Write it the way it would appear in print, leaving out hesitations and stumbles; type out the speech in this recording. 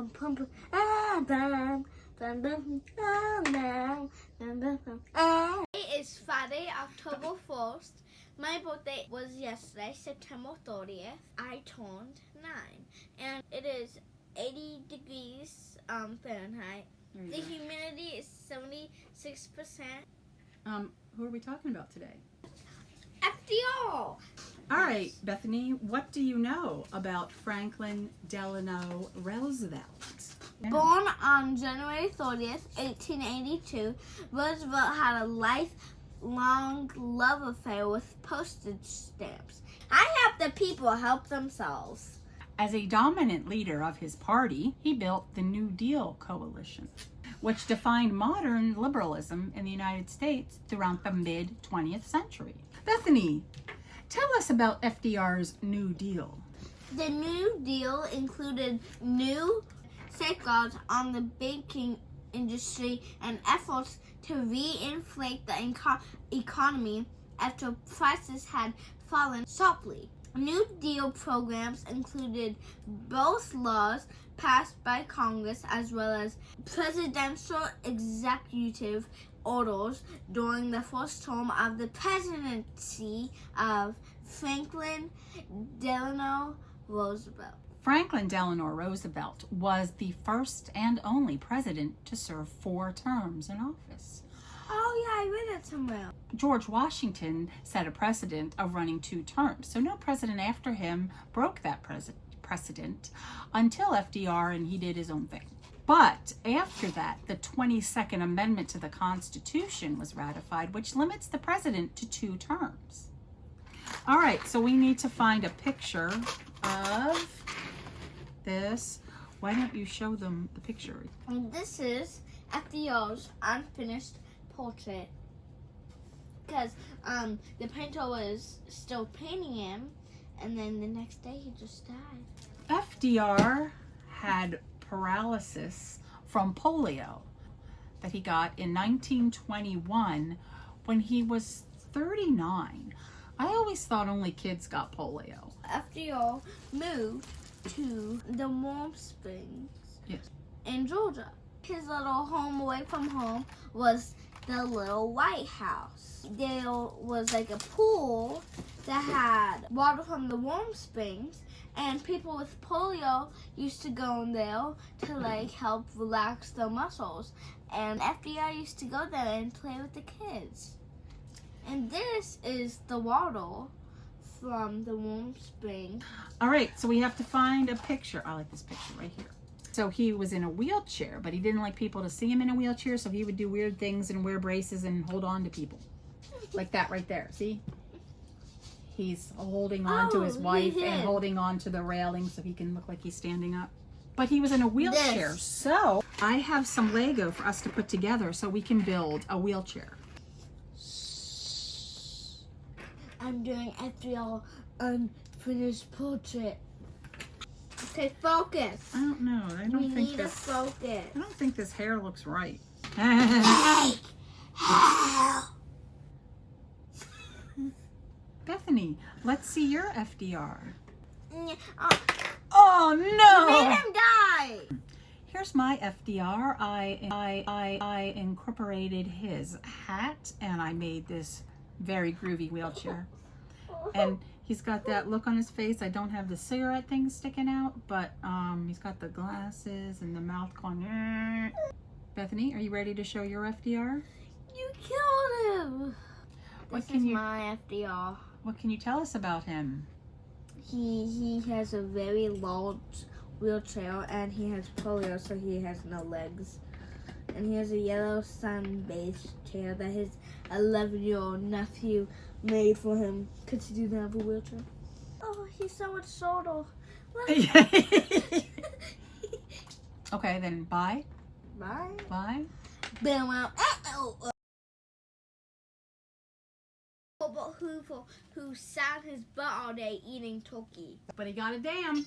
It is Friday, October 1st. My birthday was yesterday, September 30th. I turned 9. And it is 80 degrees Fahrenheit. The humidity is 76%. Who are we talking about today? FDR! All right, Bethany, what do you know about Franklin Delano Roosevelt? Born on January 30th, 1882, Roosevelt had a lifelong love affair with postage stamps. I have the people help themselves. As a dominant leader of his party, he built the New Deal coalition, which defined modern liberalism in the United States throughout the mid-20th century. Bethany, tell us about FDR's New Deal. The New Deal included new safeguards on the banking industry and efforts to reinflate the economy after prices had fallen sharply. New Deal programs included both laws passed by Congress as well as presidential executive orders during the first term of the presidency of Franklin Delano Roosevelt. Franklin Delano Roosevelt was the first and only president to serve 4 terms in office. Oh yeah, I read it somewhere. George Washington set a precedent of running 2 terms, so no president after him broke that precedent until FDR, and he did his own thing. But after that, the 22nd Amendment to the Constitution was ratified, which limits the president to 2 terms. All right, so we need to find a picture of this. Why don't you show them the picture? And this is FDR's unfinished portrait, because the painter was still painting him, and then the next day he just died. FDR had paralysis from polio that he got in 1921 when he was 39. I always thought only kids got polio. FDR moved to the Warm Springs in Georgia. His little home away from home was the little White House. There was like a pool that had water from the Warm Springs, and people with polio used to go in there to like help relax their muscles. And FDR used to go there and play with the kids. And this is the water from the Warm Spring. All right, so we have to find a picture. I like this picture right here. So he was in a wheelchair, but he didn't like people to see him in a wheelchair, so he would do weird things and wear braces and hold on to people. Like that right there, see? He's holding on to his wife and holding on to the railing so he can look like he's standing up. But he was in a wheelchair, so I have some Lego for us to put together so we can build a wheelchair. I'm doing FDR unfinished portrait. Okay, focus. I don't know. I don't think this. Focus. I don't think this hair looks right. Bethany, let's see your FDR. Oh no! You made him die. Here's my FDR. I incorporated his hat and I made this very groovy wheelchair. And he's got that look on his face. I don't have the cigarette thing sticking out, but he's got the glasses and the mouth going. Bethany, are you ready to show your FDR? You killed him. This is my FDR. What can you tell us about him? He has a very large wheelchair and he has polio, so he has no legs. And he has a yellow sun-based chair that his 11-year-old nephew made for him because he didn't have a wheelchair. Oh, he's so much shorter. Okay, then bye. Bye. Bye. Hoover, who sat his butt all day eating turkey. But he got a dam.